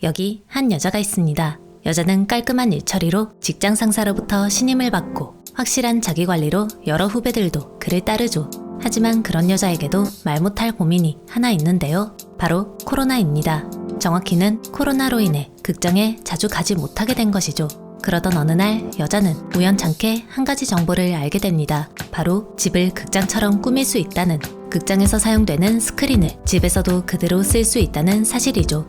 여기 한 여자가 있습니다. 여자는 깔끔한 일처리로 직장 상사로부터 신임을 받고 확실한 자기관리로 여러 후배들도 그를 따르죠. 하지만 그런 여자에게도 말 못할 고민이 하나 있는데요. 바로 코로나입니다. 정확히는 코로나로 인해 극장에 자주 가지 못하게 된 것이죠. 그러던 어느 날 여자는 우연찮게 한 가지 정보를 알게 됩니다. 바로 집을 극장처럼 꾸밀 수 있다는, 극장에서 사용되는 스크린을 집에서도 그대로 쓸 수 있다는 사실이죠.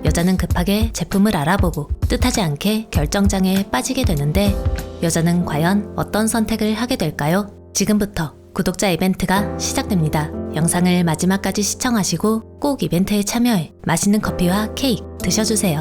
여자는 급하게 제품을 알아보고 뜻하지 않게 결정장애에 빠지게 되는데 여자는 과연 어떤 선택을 하게 될까요? 지금부터 구독자 이벤트가 시작됩니다. 영상을 마지막까지 시청하시고 꼭 이벤트에 참여해 맛있는 커피와 케이크 드셔주세요.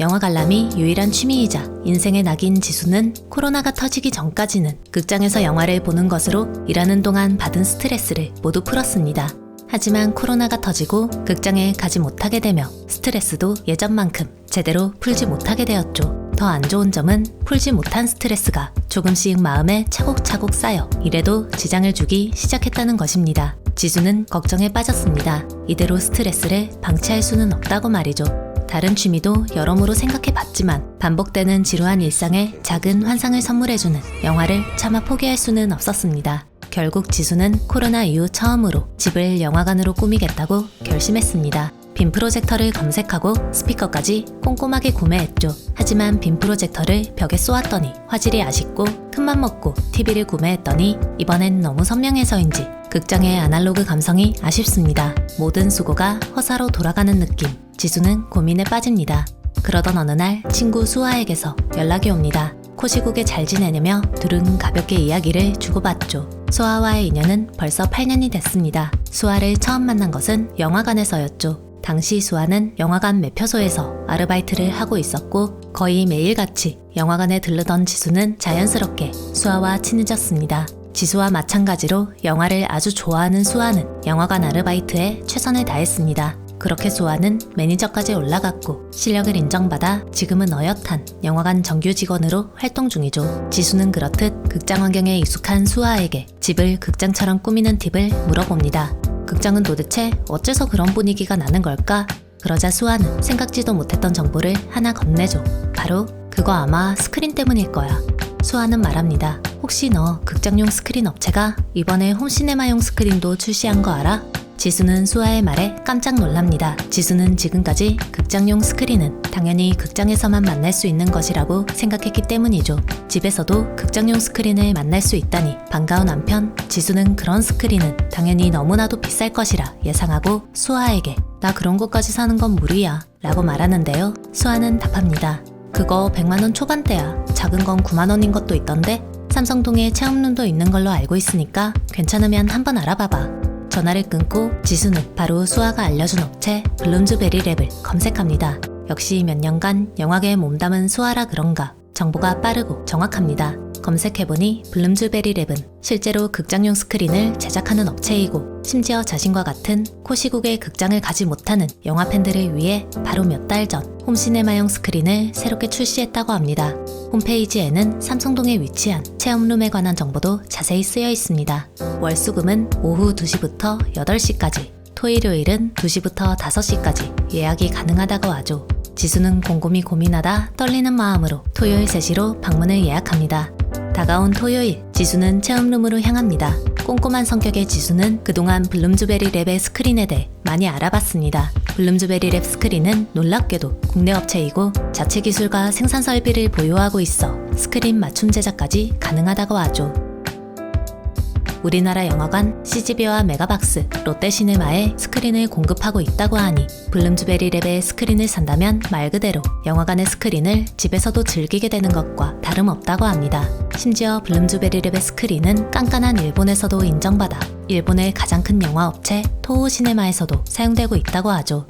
영화 관람이 유일한 취미이자 인생의 낙인 지수는 코로나가 터지기 전까지는 극장에서 영화를 보는 것으로 일하는 동안 받은 스트레스를 모두 풀었습니다. 하지만 코로나가 터지고 극장에 가지 못하게 되며 스트레스도 예전만큼 제대로 풀지 못하게 되었죠. 더 안 좋은 점은 풀지 못한 스트레스가 조금씩 마음에 차곡차곡 쌓여 이래도 지장을 주기 시작했다는 것입니다. 지수는 걱정에 빠졌습니다. 이대로 스트레스를 방치할 수는 없다고 말이죠. 다른 취미도 여러모로 생각해봤지만 반복되는 지루한 일상에 작은 환상을 선물해주는 영화를 차마 포기할 수는 없었습니다. 결국 지수는 코로나 이후 처음으로 집을 영화관으로 꾸미겠다고 결심했습니다. 빔 프로젝터를 검색하고 스피커까지 꼼꼼하게 구매했죠. 하지만 빔 프로젝터를 벽에 쏘았더니 화질이 아쉽고 큰맘 먹고 TV를 구매했더니 이번엔 너무 선명해서인지 극장의 아날로그 감성이 아쉽습니다. 모든 수고가 허사로 돌아가는 느낌. 지수는 고민에 빠집니다. 그러던 어느 날 친구 수아에게서 연락이 옵니다. 코시국에 잘 지내냐며 둘은 가볍게 이야기를 주고받죠. 수아와의 인연은 벌써 8년이 됐습니다. 수아를 처음 만난 것은 영화관에서였죠. 당시 수아는 영화관 매표소에서 아르바이트를 하고 있었고 거의 매일같이 영화관에 들르던 지수는 자연스럽게 수아와 친해졌습니다. 지수와 마찬가지로 영화를 아주 좋아하는 수아는 영화관 아르바이트에 최선을 다했습니다. 그렇게 수아는 매니저까지 올라갔고 실력을 인정받아 지금은 어엿한 영화관 정규 직원으로 활동 중이죠. 지수는 그렇듯 극장 환경에 익숙한 수아에게 집을 극장처럼 꾸미는 팁을 물어봅니다. 극장은 도대체 어째서 그런 분위기가 나는 걸까? 그러자 수아는 생각지도 못했던 정보를 하나 건네줘. 바로 그거 아마 스크린 때문일 거야. 수아는 말합니다. 혹시 너 극장용 스크린 업체가 이번에 홈시네마용 스크린도 출시한 거 알아? 지수는 수아의 말에 깜짝 놀랍니다. 지수는 지금까지 극장용 스크린은 당연히 극장에서만 만날 수 있는 것이라고 생각했기 때문이죠. 집에서도 극장용 스크린을 만날 수 있다니 반가운 한편 지수는 그런 스크린은 당연히 너무나도 비쌀 것이라 예상하고 수아에게 나 그런 것까지 사는 건 무리야 라고 말하는데요. 수아는 답합니다. 그거 100만원 초반대야. 작은 건 9만원인 것도 있던데 삼성동에 체험룸도 있는 걸로 알고 있으니까 괜찮으면 한번 알아봐봐. 전화를 끊고 지수는 바로 수아가 알려준 업체 블룸즈베리랩을 검색합니다. 역시 몇 년간 영화계에 몸담은 수아라 그런가 정보가 빠르고 정확합니다. 검색해보니 블룸즈베리랩은 실제로 극장용 스크린을 제작하는 업체이고 심지어 자신과 같은 코시국에 극장을 가지 못하는 영화 팬들을 위해 바로 몇 달 전 홈시네마용 스크린을 새롭게 출시했다고 합니다. 홈페이지에는 삼성동에 위치한 체험룸에 관한 정보도 자세히 쓰여 있습니다. 월수금은 오후 2시부터 8시까지, 토일요일은 2시부터 5시까지 예약이 가능하다고 하죠. 지수는 곰곰이 고민하다 떨리는 마음으로 토요일 3시로 방문을 예약합니다. 다가온 토요일, 지수는 체험룸으로 향합니다. 꼼꼼한 성격의 지수는 그동안 블룸즈베리랩의 스크린에 대해 많이 알아봤습니다. 블룸즈베리랩 스크린은 놀랍게도 국내 업체이고 자체 기술과 생산 설비를 보유하고 있어 스크린 맞춤 제작까지 가능하다고 하죠. 우리나라 영화관 CGV와 메가박스, 롯데시네마에 스크린을 공급하고 있다고 하니 블룸즈베리랩의 스크린을 산다면 말 그대로 영화관의 스크린을 집에서도 즐기게 되는 것과 다름없다고 합니다. 심지어 블룸즈베리랩의 스크린은 깐깐한 일본에서도 인정받아 일본의 가장 큰 영화 업체 토우시네마에서도 사용되고 있다고 하죠.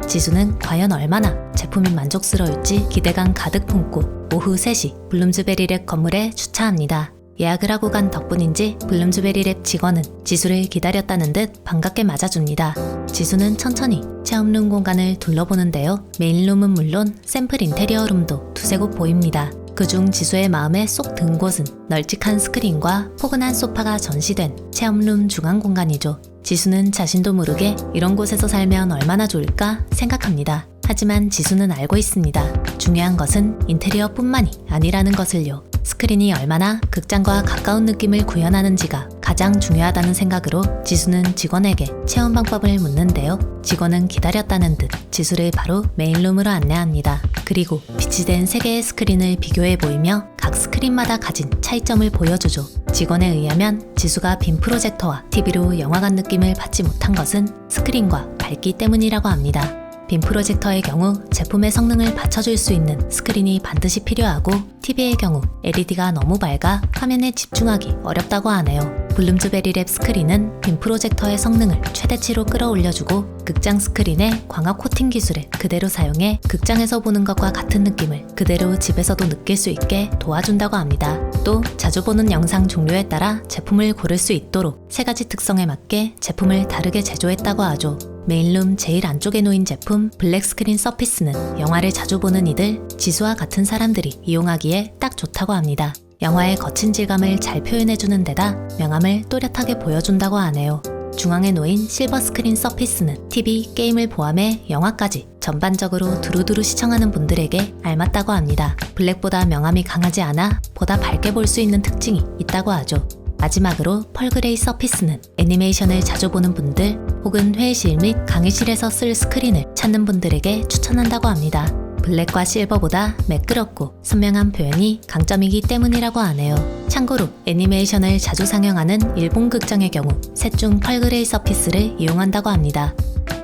지수는 과연 얼마나 제품이 만족스러울지 기대감 가득 품고 오후 3시 블룸즈베리랩 건물에 주차합니다. 예약을 하고 간 덕분인지 블룸즈베리랩 직원은 지수를 기다렸다는 듯 반갑게 맞아줍니다. 지수는 천천히 체험룸 공간을 둘러보는데요. 메인룸은 물론 샘플 인테리어 룸도 두세 곳 보입니다. 그중 지수의 마음에 쏙 든 곳은 널찍한 스크린과 포근한 소파가 전시된 체험룸 중앙 공간이죠. 지수는 자신도 모르게 이런 곳에서 살면 얼마나 좋을까 생각합니다. 하지만 지수는 알고 있습니다. 중요한 것은 인테리어뿐만이 아니라는 것을요. 스크린이 얼마나 극장과 가까운 느낌을 구현하는지가 가장 중요하다는 생각으로 지수는 직원에게 체험 방법을 묻는데요. 직원은 기다렸다는 듯 지수를 바로 메인룸으로 안내합니다. 그리고 빛이 된 3개의 스크린을 비교해 보이며 각 스크린마다 가진 차이점을 보여주죠. 직원에 의하면 지수가 빔 프로젝터와 TV로 영화관 느낌을 받지 못한 것은 스크린과 밝기 때문이라고 합니다. 빔 프로젝터의 경우 제품의 성능을 받쳐줄 수 있는 스크린이 반드시 필요하고 TV의 경우 LED가 너무 밝아 화면에 집중하기 어렵다고 하네요. 블룸즈 베리랩 스크린은 빔 프로젝터의 성능을 최대치로 끌어올려주고 극장 스크린의 광학 코팅 기술을 그대로 사용해 극장에서 보는 것과 같은 느낌을 그대로 집에서도 느낄 수 있게 도와준다고 합니다. 또 자주 보는 영상 종류에 따라 제품을 고를 수 있도록 3가지 특성에 맞게 제품을 다르게 제조했다고 하죠. 메인룸 제일 안쪽에 놓인 제품 블랙 스크린 서피스는 영화를 자주 보는 이들, 지수와 같은 사람들이 이용하기에 딱 좋다고 합니다. 영화의 거친 질감을 잘 표현해주는 데다 명암을 또렷하게 보여준다고 하네요. 중앙에 놓인 실버 스크린 서피스는 TV, 게임을 포함해 영화까지 전반적으로 두루두루 시청하는 분들에게 알맞다고 합니다. 블랙보다 명암이 강하지 않아 보다 밝게 볼 수 있는 특징이 있다고 하죠. 마지막으로 펄그레이 서피스는 애니메이션을 자주 보는 분들 혹은 회의실 및 강의실에서 쓸 스크린을 찾는 분들에게 추천한다고 합니다. 블랙과 실버보다 매끄럽고 선명한 표현이 강점이기 때문이라고 하네요. 참고로 애니메이션을 자주 상영하는 일본 극장의 경우 셋 중 펄그레이 서피스를 이용한다고 합니다.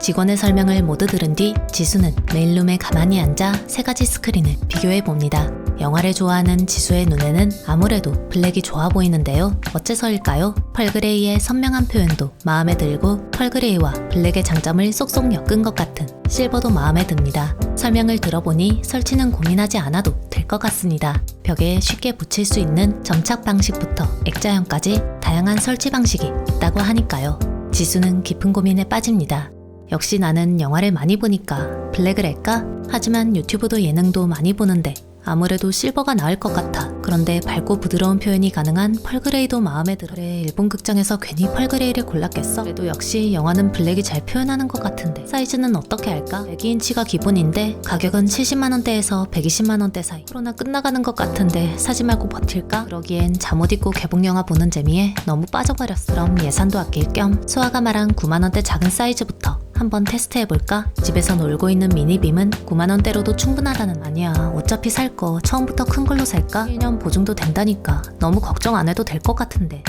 직원의 설명을 모두 들은 뒤 지수는 메인룸에 가만히 앉아 3가지 스크린을 비교해 봅니다. 영화를 좋아하는 지수의 눈에는 아무래도 블랙이 좋아 보이는데요. 어째서일까요? 펄그레이의 선명한 표현도 마음에 들고 펄그레이와 블랙의 장점을 쏙쏙 엮은 것 같은 실버도 마음에 듭니다. 설명을 들어보니 설치는 고민하지 않아도 될 것 같습니다. 벽에 쉽게 붙일 수 있는 점착 방식부터 액자형까지 다양한 설치 방식이 있다고 하니까요. 지수는 깊은 고민에 빠집니다. 역시 나는 영화를 많이 보니까 블랙을 할까? 하지만 유튜브도 예능도 많이 보는데 아무래도 실버가 나을 것 같아. 그런데 밝고 부드러운 표현이 가능한 펄그레이도 마음에 들어. 그래, 일본 극장에서 괜히 펄그레이를 골랐겠어? 그래도 역시 영화는 블랙이 잘 표현하는 것 같은데 사이즈는 어떻게 할까? 102인치가 기본인데 가격은 70만원대에서 120만원대 사이. 코로나 끝나가는 것 같은데 사지 말고 버틸까? 그러기엔 잠옷 입고 개봉영화 보는 재미에 너무 빠져버렸어. 그럼 예산도 아낄 겸 수아가 말한 9만원대 작은 사이즈부터 한번 테스트해볼까? 집에서 놀고 있는 미니빔은 9만원대로도 충분하다는. 아니야, 어차피 살 거 처음부터 큰 걸로 살까? 1년 보증도 된다니까 너무 걱정 안 해도 될 것 같은데.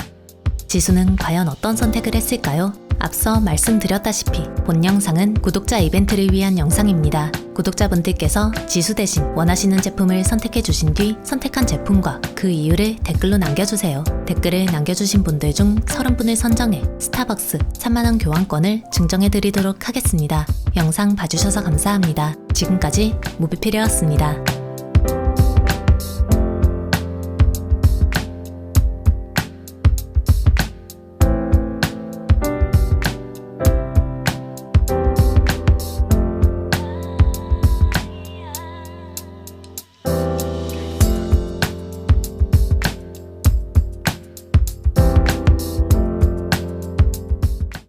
지수는 과연 어떤 선택을 했을까요? 앞서 말씀드렸다시피 본 영상은 구독자 이벤트를 위한 영상입니다. 구독자분들께서 지수 대신 원하시는 제품을 선택해 주신 뒤 선택한 제품과 그 이유를 댓글로 남겨주세요. 댓글을 남겨주신 분들 중 30분을 선정해 스타벅스 3만원 교환권을 증정해 드리도록 하겠습니다. 영상 봐주셔서 감사합니다. 지금까지 무비필이었습니다.